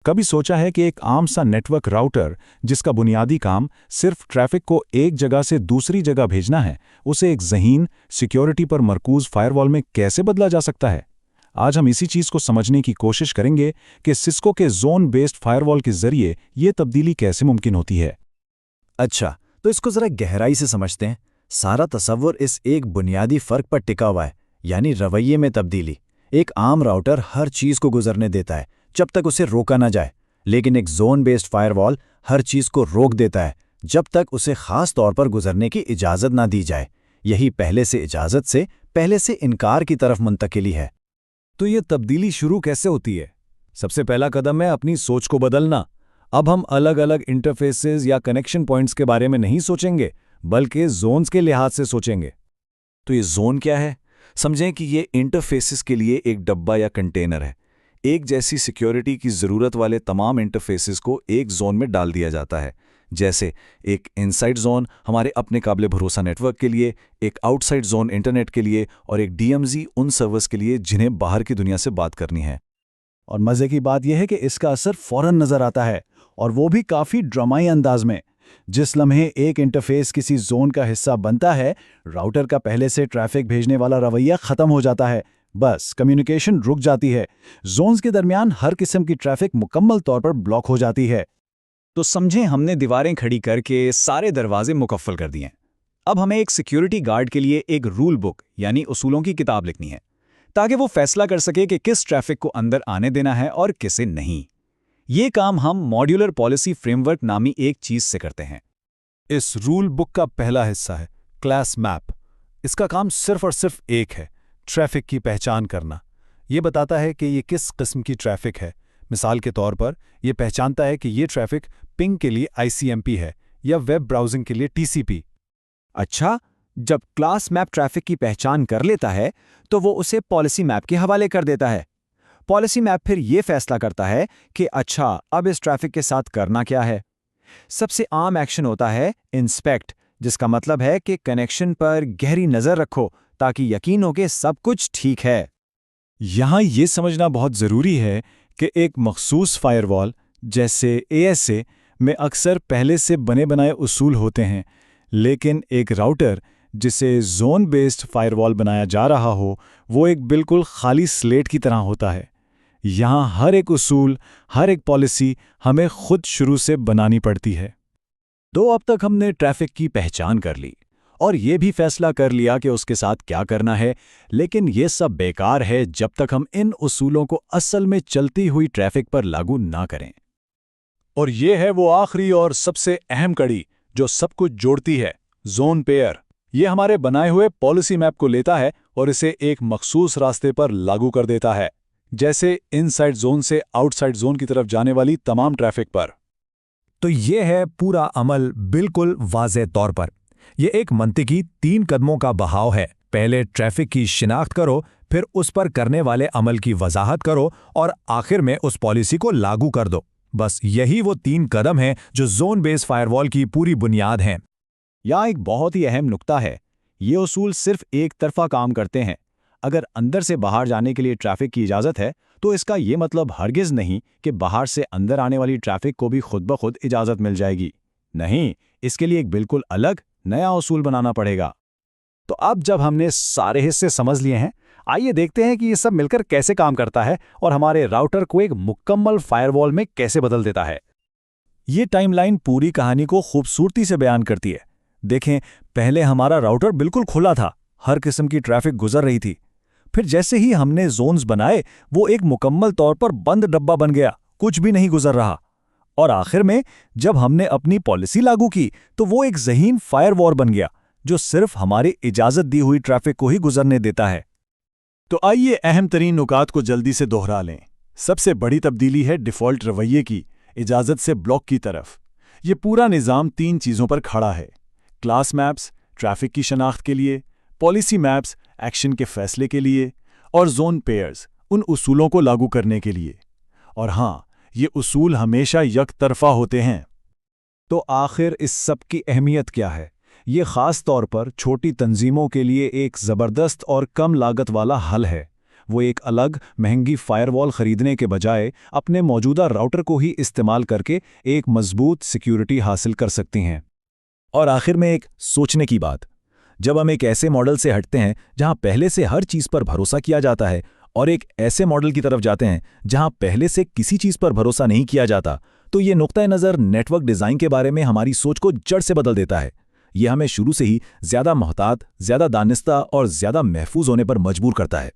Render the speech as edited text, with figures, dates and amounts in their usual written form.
कभी सोचा है कि एक आम सा नेटवर्क राउटर, जिसका बुनियादी काम सिर्फ ट्रैफिक को एक जगह से दूसरी जगह भेजना है, उसे एक ज़हीन, सिक्योरिटी पर मरकूज फायरवॉल में कैसे बदला जा सकता है? आज हम इसी चीज़ को समझने की कोशिश करेंगे कि सिस्को के जोन बेस्ड फायरवॉल के जरिए ये तब्दीली कैसे मुमकिन होती है। अच्छा, तो इसको जरा गहराई से समझते हैं। सारा तसव्वुर इस एक बुनियादी फर्क पर टिका हुआ है, यानी रवैये में तब्दीली। एक आम राउटर हर चीज़ को गुजरने देता है जब तक उसे रोका ना जाए, लेकिन एक जोन बेस्ड फायरवॉल हर चीज़ को रोक देता है जब तक उसे खास तौर पर गुजरने की इजाज़त ना दी जाए। यही पहले से इजाज़त से पहले से इनकार की तरफ मुंतकिली है। तो ये तब्दीली शुरू कैसे होती है? सबसे पहला कदम है अपनी सोच को बदलना। अब हम अलग अलग इंटरफेसेस या कनेक्शन पॉइंट्स के बारे में नहीं सोचेंगे, बल्कि जोन्स के लिहाज से सोचेंगे। तो ये जोन क्या है? समझें कि ये इंटरफेसेस के लिए एक डब्बा या कंटेनर है। एक जैसी सिक्योरिटी की ज़रूरत वाले तमाम इंटरफेसेस को एक जोन में डाल दिया जाता है। जैसे एक इनसाइड जोन हमारे अपने काबिल भरोसा नेटवर्क के लिए, एक आउटसाइड जोन इंटरनेट के लिए, और एक डीएमजी उन सर्वर्स के लिए जिन्हें बाहर की दुनिया से बात करनी है। और मज़े की बात यह है कि इसका असर फौरन नज़र आता है, और वो भी काफ़ी ड्रामाई अंदाज में। जिस लम्हे एक इंटरफेस किसी जोन का हिस्सा बनता है, राउटर का पहले से ट्रैफिक भेजने वाला रवैया ख़त्म हो जाता है। बस कम्युनिकेशन रुक जाती है। जोन्स के दरमियान हर किस्म की ट्रैफिक मुकम्मल तौर पर ब्लॉक हो जाती है। तो समझें, हमने दीवारें खड़ी करके सारे दरवाजे मुकफ्फल कर दिए। अब हमें एक सिक्योरिटी गार्ड के लिए एक रूल बुक यानी उसूलों की किताब लिखनी है, ताकि वो फैसला कर सके कि किस ट्रैफिक को अंदर आने देना है और किसे नहीं। ये काम हम मॉड्यूलर पॉलिसी फ्रेमवर्क नामी एक चीज से करते हैं। इस रूल बुक का पहला हिस्सा है क्लास मैप। इसका काम सिर्फ और सिर्फ एक है, ट्रैफिक की पहचान करना। ये बताता है कि ये किस किस्म की ट्रैफिक है। मिसाल के तौर पर यह पहचानता है कि ये ट्रैफिक पिंग के लिए ICMP है या वेब ब्राउजिंग के लिए TCP। अच्छा, जब क्लास मैप ट्रैफिक की पहचान कर लेता है तो वो उसे पॉलिसी मैप के हवाले कर देता है। पॉलिसी मैप फिर ये फैसला करता है कि अच्छा, अब इस ट्रैफिक के साथ करना क्या है। सबसे आम एक्शन होता है इंस्पेक्ट, जिसका मतलब है कि कनेक्शन पर गहरी नज़र रखो ताकि यकीन हो कि सब कुछ ठीक है। यहाँ ये समझना बहुत ज़रूरी है कि एक मखसूस फायरवॉल जैसे ASA में अक्सर पहले से बने बनाए उसूल होते हैं, लेकिन एक राउटर जिसे जोन बेस्ड फायरवॉल बनाया जा रहा हो, वो एक बिल्कुल खाली स्लेट की तरह होता है। यहाँ हर एक उसूल, हर एक पॉलिसी हमें खुद शुरू से बनानी पड़ती है। तो अब तक हमने ट्रैफिक की पहचान कर ली और ये भी फैसला कर लिया कि उसके साथ क्या करना है, लेकिन ये सब बेकार है जब तक हम इन उसूलों को असल में चलती हुई ट्रैफिक पर लागू ना करें। और ये है वो आखिरी और सबसे अहम कड़ी जो सब कुछ जोड़ती है, जोन पेयर। ये हमारे बनाए हुए पॉलिसी मैप को लेता है और इसे एक मखसूस रास्ते पर लागू कर देता है, जैसे इनसाइड जोन से आउटसाइड जोन की तरफ जाने वाली तमाम ट्रैफिक पर। तो ये है पूरा अमल बिल्कुल वाज़ेह तौर पर। ये एक मंतिकी 3 कदमों का बहाव है। पहले ट्रैफिक की शिनाख्त करो, फिर उस पर करने वाले अमल की वजाहत करो और आखिर में उस पॉलिसी को लागू कर दो। बस यही वो 3 कदम हैं जो जोन बेस्ड फायरवॉल की पूरी बुनियाद हैं। यहाँ एक बहुत ही अहम नुक्ता है, ये उसूल सिर्फ एक तरफा काम करते हैं। अगर अंदर से बाहर जाने के लिए ट्रैफिक की इजाज़त है, तो इसका ये मतलब हरगिज़ नहीं कि बाहर से अंदर आने वाली ट्रैफिक को भी खुद ब खुद इजाज़त मिल जाएगी। नहीं, इसके लिए एक बिल्कुल अलग नया उसूल बनाना पड़ेगा। तो अब जब हमने सारे हिस्से समझ लिए हैं, आइए देखते हैं कि ये सब मिलकर कैसे काम करता है और हमारे राउटर को एक मुकम्मल फायरवॉल में कैसे बदल देता है। ये टाइमलाइन पूरी कहानी को खूबसूरती से बयान करती है। देखें, पहले हमारा राउटर बिल्कुल खुला था, हर किस्म की ट्रैफिक गुजर रही थी। फिर जैसे ही हमने जोन्स बनाए, वो एक मुकम्मल तौर पर बंद डब्बा बन गया, कुछ भी नहीं गुजर रहा। और आखिर में जब हमने अपनी पॉलिसी लागू की, तो वो एक ज़हीन फायरवॉल बन गया जो सिर्फ हमारी इजाज़त दी हुई ट्रैफिक को ही गुजरने देता है। तो आइए अहम तरीन नुकात को जल्दी से दोहरा लें। सबसे बड़ी तब्दीली है डिफ़ॉल्ट रवैये की, इजाज़त से ब्लॉक की तरफ। ये पूरा निज़ाम 3 चीज़ों पर खड़ा है: क्लास मैप्स ट्रैफिक की शनाख्त के लिए, पॉलिसी मैप्स एक्शन के फैसले के लिए, और जोन पेयर्स उन उसूलों को लागू करने के लिए। और हाँ, ये उसूल हमेशा यक तरफा होते हैं। तो आखिर इस सब की अहमियत क्या है? ये ख़ास तौर पर छोटी तंजीमों के लिए एक ज़बरदस्त और कम लागत वाला हल है। वो एक अलग महंगी फायरवॉल खरीदने के बजाय अपने मौजूदा राउटर को ही इस्तेमाल करके एक मजबूत सिक्योरिटी हासिल कर सकती हैं। और आखिर में एक सोचने की बात, जब हम एक ऐसे मॉडल से हटते हैं जहां पहले से हर चीज पर भरोसा किया जाता है और एक ऐसे मॉडल की तरफ जाते हैं जहां पहले से किसी चीज पर भरोसा नहीं किया जाता, तो ये नुक्ता नज़र नेटवर्क डिजाइन के बारे में हमारी सोच को जड़ से बदल देता है। ये हमें शुरू से ही ज्यादा मोहतात, ज्यादा दानिस्ता और ज्यादा महफूज होने पर मजबूर करता है।